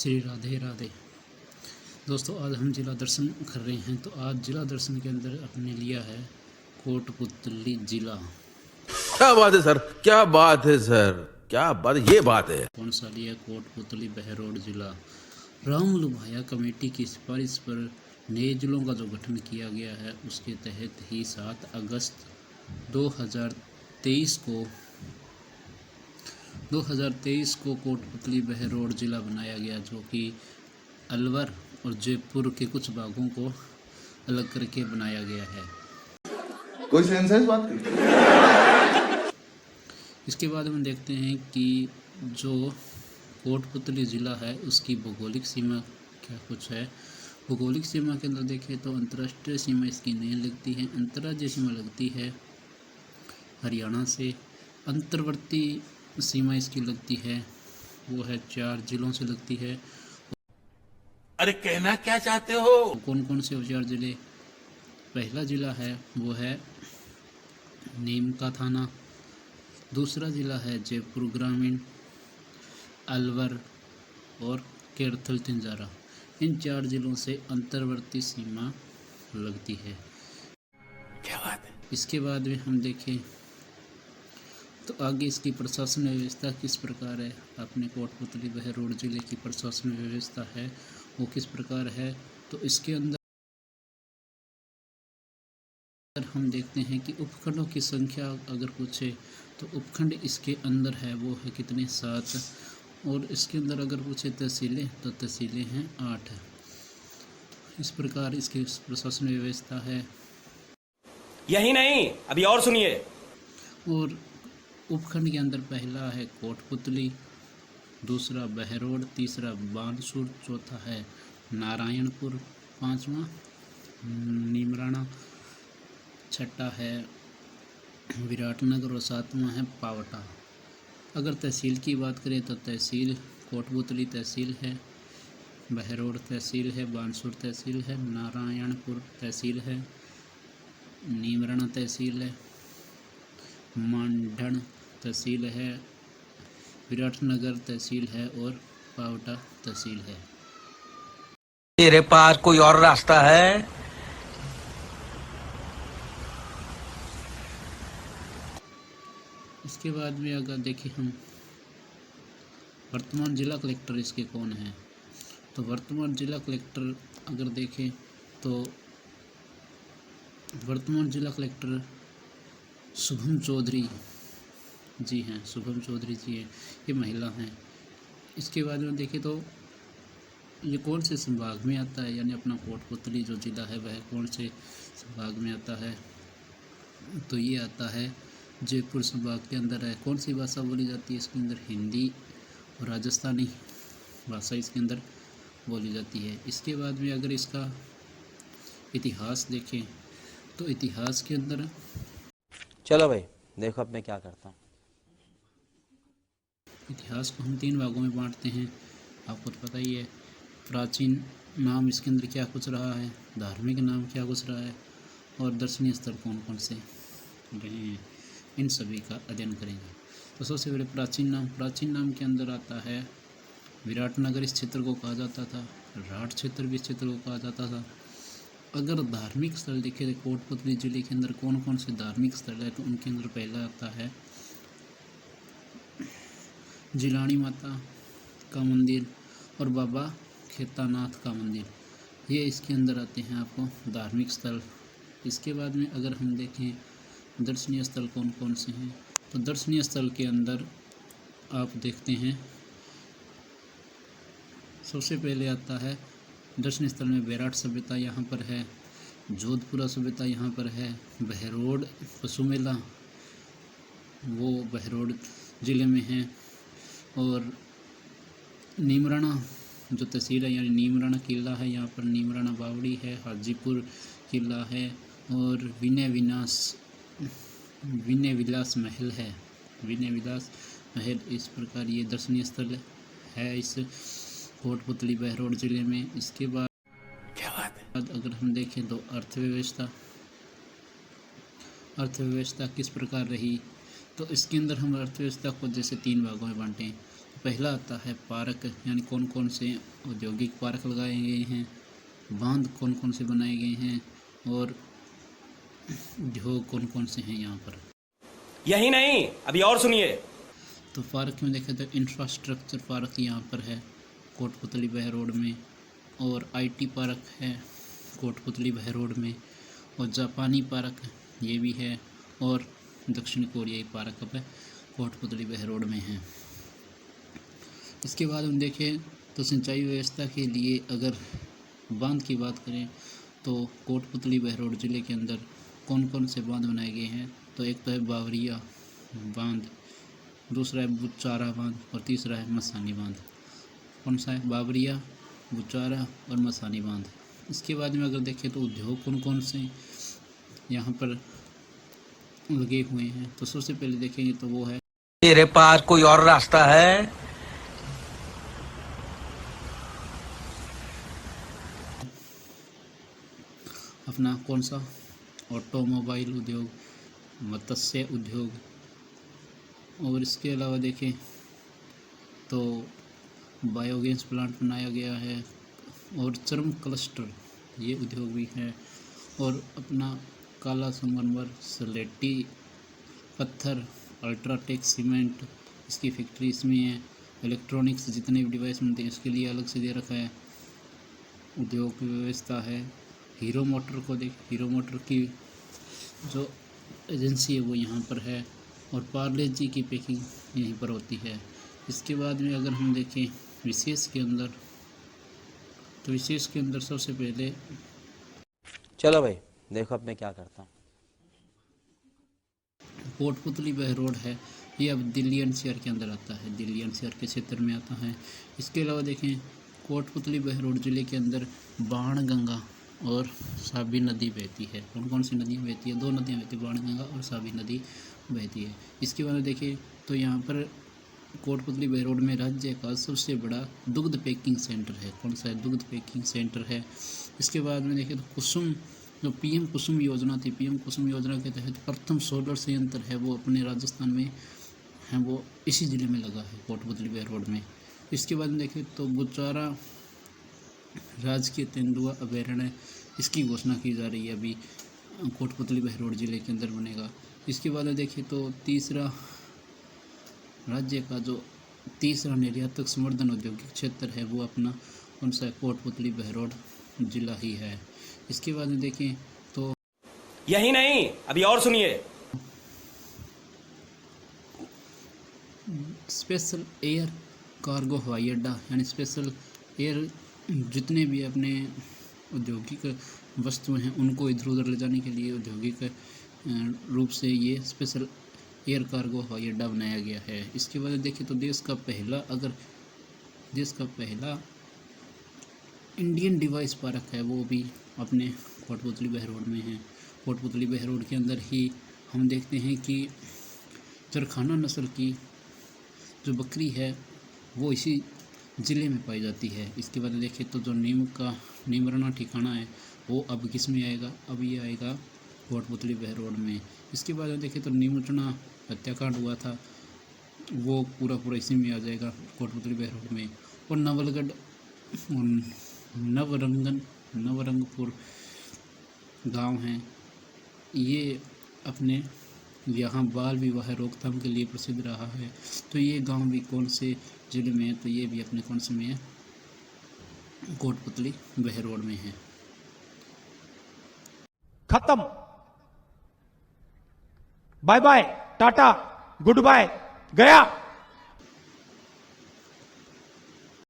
श्री राधे राधे। दोस्तों, आज हम जिला दर्शन कर रहे हैं। तो आज जिला दर्शन के अंदर अपने लिया है कोटपुतली जिला। क्या बात है सर, क्या बात है सर, क्या बात, ये बात है। कौन सा लिया? कोटपुतली बहरोड जिला। राम भाया कमेटी की सिफारिश पर नए जिलों का जो गठन किया गया है, उसके तहत ही 7 अगस्त 2023 को कोटपुतली बहरोड जिला बनाया गया, जो कि अलवर और जयपुर के कुछ भागों को अलग करके बनाया गया है। कोई सेंस है इस बात की? इसके बाद हम देखते हैं कि जो कोटपुतली ज़िला है उसकी भौगोलिक सीमा क्या कुछ है। भौगोलिक सीमा के अंदर देखें तो अंतर्राष्ट्रीय सीमा इसकी नहीं लगती है, अंतर्राज्यीय सीमा लगती है हरियाणा से। अंतर्वर्ती सीमा इसकी लगती है, वो है 4 जिलों से लगती है। अरे कहना क्या चाहते हो? कौन कौन से 4 जिले? पहला जिला है वो है नीम का थाना, दूसरा जिला है जयपुर ग्रामीण, अलवर और केरथल तिंजारा। इन 4 जिलों से अंतर्वर्ती सीमा लगती है। क्या बात है। इसके बाद में हम देखें तो आगे इसकी प्रशासन व्यवस्था किस प्रकार है। अपने कोटपुतली बहरोड जिले की प्रशासन व्यवस्था है वो किस प्रकार है, तो इसके अंदर हम देखते हैं कि उपखंडों की संख्या अगर पूछे तो उपखंड इसके अंदर है वो है कितने? 7। और इसके अंदर अगर पूछे तहसीलें तो तहसीलें हैं 8। इस प्रकार इसकी प्रशासन व्यवस्था है। यही नहीं, अभी और सुनिए। और उपखंड के अंदर पहला है कोटपुतली, दूसरा बहरोड, तीसरा बानसूर, चौथा है नारायणपुर, 5वां नीमराणा, छठा है विराटनगर और 7वां है पावटा। अगर तहसील की बात करें तो तहसील कोटपुतली तहसील है, बहरोड तहसील है, बानसूर तहसील है, नारायणपुर तहसील है, नीमराणा तहसील है, मांडण तहसील है, विराटनगर तहसील है और पावटा तहसील है। तेरे पास कोई और रास्ता है? इसके बाद में अगर देखें हम वर्तमान जिला कलेक्टर इसके कौन हैं, तो वर्तमान जिला कलेक्टर अगर देखें तो वर्तमान जिला कलेक्टर शुभम चौधरी जी हैं। शुभम चौधरी जी हैं, ये महिला हैं। इसके बाद में देखें तो ये कौन से संभाग में आता है, यानी अपना कोटपुतली जो जिला है वह कौन से संभाग में आता है, तो ये आता है जयपुर संभाग के अंदर है। कौन सी भाषा बोली जाती है इसके अंदर? हिंदी और राजस्थानी भाषा इसके अंदर बोली जाती है। इसके बाद में अगर इसका इतिहास देखें तो इतिहास के अंदर चलो भाई देखो अब मैं क्या करता हूँ। इतिहास को हम 3 भागों में बांटते हैं, आपको तो पता ही है। प्राचीन नाम इसके अंदर क्या कुछ रहा है, धार्मिक नाम क्या कुछ रहा है, और दर्शनीय स्थल कौन कौन से रहे हैं, इन सभी का अध्ययन करेंगे। तो सबसे पहले प्राचीन नाम के अंदर आता है विराटनगर, इस क्षेत्र को कहा जाता था। राठ क्षेत्र भी इस क्षेत्र को कहा जाता था। अगर धार्मिक स्थल देखे तो कोटपुतली जिले के अंदर कौन कौन से धार्मिक स्थल है, तो उनके अंदर पहला आता है जिलानी माता का मंदिर और बाबा खेतानाथ का मंदिर, ये इसके अंदर आते हैं आपको धार्मिक स्थल। इसके बाद में अगर हम देखें दर्शनीय स्थल कौन कौन से हैं, तो दर्शनीय स्थल के अंदर आप देखते हैं सबसे पहले आता है दर्शनीय स्थल में बैराट सभ्यता यहाँ पर है, जोधपुरा सभ्यता यहाँ पर है, बहरोड पशु मेला वो बहरोड ज़िले में है, और नीमराणा जो तहसील है यानी नीमराणा किला है, यहाँ पर नीमराणा बावड़ी है, हाजीपुर किला है और विनय विलास महल है, विनय विलास महल। इस प्रकार ये दर्शनीय स्थल है इस कोटपुतली बहरोड ज़िले में। इसके बाद क्या बात है। अगर हम देखें तो अर्थव्यवस्था किस प्रकार रही, तो इसके अंदर हम अर्थव्यवस्था को जैसे 3 भागों में बांटें। पहला आता है पार्क, यानी कौन कौन से औद्योगिक पार्क लगाए गए हैं, बांध कौन कौन से बनाए गए हैं और उद्योग कौन कौन से हैं यहाँ पर। यही नहीं, अभी और सुनिए। तो पार्क में देखें तो इंफ्रास्ट्रक्चर पार्क यहाँ पर है कोटपुतली बह रोड में, और आईटी पार्क है कोटपुतली बह रोड में, और जापानी पार्क ये भी है, और दक्षिण कोरियाई पार्क अब कोटपुतली बह रोड में है। इसके बाद हम देखें तो सिंचाई व्यवस्था के लिए अगर बांध की बात करें तो कोटपुतली बह रोड ज़िले के अंदर कौन कौन से बांध बनाए गए हैं। तो एक तो है बावरिया बांध, दूसरा है बुचारा बांध और तीसरा है मसानी बांध। कौन सा है? बावरिया, बुचारा और मसानी बांध। इसके बाद में अगर देखें तो उद्योग कौन कौन से यहाँ पर लगे हुए हैं, तो सबसे पहले देखेंगे तो वो है तेरे पास कोई और रास्ता है? अपना कौन सा ऑटोमोबाइल उद्योग, मत्स्य उद्योग, और इसके अलावा देखें तो बायोगैस प्लांट बनाया गया है, और चर्म क्लस्टर ये उद्योग भी है, और अपना काला संगमरमर, स्लेटी पत्थर, अल्ट्राटेक सीमेंट इसकी फैक्ट्री इसमें है। इलेक्ट्रॉनिक्स जितने भी डिवाइस बनते हैं इसके लिए अलग से दे रखा है उद्योग की व्यवस्था है। हीरो मोटर को देख, हीरो मोटर की जो एजेंसी है वो यहाँ पर है, और पार्ले जी की पैकिंग यहीं पर होती है। इसके बाद में अगर हम देखें विशेष के अंदर, तो विशेष के अंदर सबसे पहले चलो भाई देखो अब मैं क्या करता हूँ। कोटपुतली बह रोड है, ये अब दिल्ली एनसीआर के अंदर आता है, दिल्ली एनसीआर के क्षेत्र में आता है। इसके अलावा देखें कोटपुतली बह रोड ज़िले के अंदर बाणगंगा और साबी नदी बहती है। कौन कौन सी नदियाँ बहती है? दो नदियाँ बहती है, बाणगंगा और साबी नदी बहती है। इसके बाद देखें तो यहाँ पर कोटपुतली बह रोड में राज्य का सबसे बड़ा दुग्ध पैकिंग सेंटर है। कौन सा है? दुग्ध पैकिंग सेंटर है। इसके बाद में देखें तो कुसुम, जो पीएम कुसुम योजना थी, पीएम कुसुम योजना के तहत प्रथम सोलर संयंत्र है वो अपने राजस्थान में है, वो इसी ज़िले में लगा है कोटपुतली बह रोड में। इसके बाद में देखें तो बुचारा राजकीय तेंदुआ अभयारण्य, इसकी घोषणा की जा रही है, अभी कोटपुतली बह रोड ज़िले के अंदर बनेगा। इसके बाद देखें तो तीसरा राज्य का जो तीसरा निर्यातक संवर्धन औद्योगिक क्षेत्र है वो अपना कौन सा है? कोटपुतली बह रोड जिला ही है। इसके बाद में देखें तो यही नहीं, अभी और सुनिए। स्पेशल एयर कार्गो हवाई अड्डा, यानी स्पेशल एयर जितने भी अपने औद्योगिक वस्तुएं हैं उनको इधर उधर ले जाने के लिए औद्योगिक रूप से ये स्पेशल एयर कार्गो हवाई अड्डा बनाया गया है। इसके बाद देखें तो देश का पहला इंडियन डिवाइस पार्क है वो भी अपने कोटपुतली बह रोड में है। कोटपुतली बह रोड के अंदर ही हम देखते हैं कि चरखाना नस्ल की जो बकरी है वो इसी ज़िले में पाई जाती है। इसके बाद देखें तो जो नीमराना ठिकाना है वो अब किस में आएगा? अब ये आएगा कोटपुतली बह रोड में। इसके बाद देखें तो नीमचना हत्याकांड हुआ था वो पूरा इसी में आ जाएगा कोटपुतली बह रोड में। और नवलगढ़ नवरंगपुर गांव हैं, ये अपने यहाँ बाल विवाह रोकथाम के लिए प्रसिद्ध रहा है। तो ये गांव भी कौन से ज़िले में है? तो ये भी अपने कौन से में है? कोटपुतली बह रोड में है। खत्म, bye bye, tata, goodbye, गया।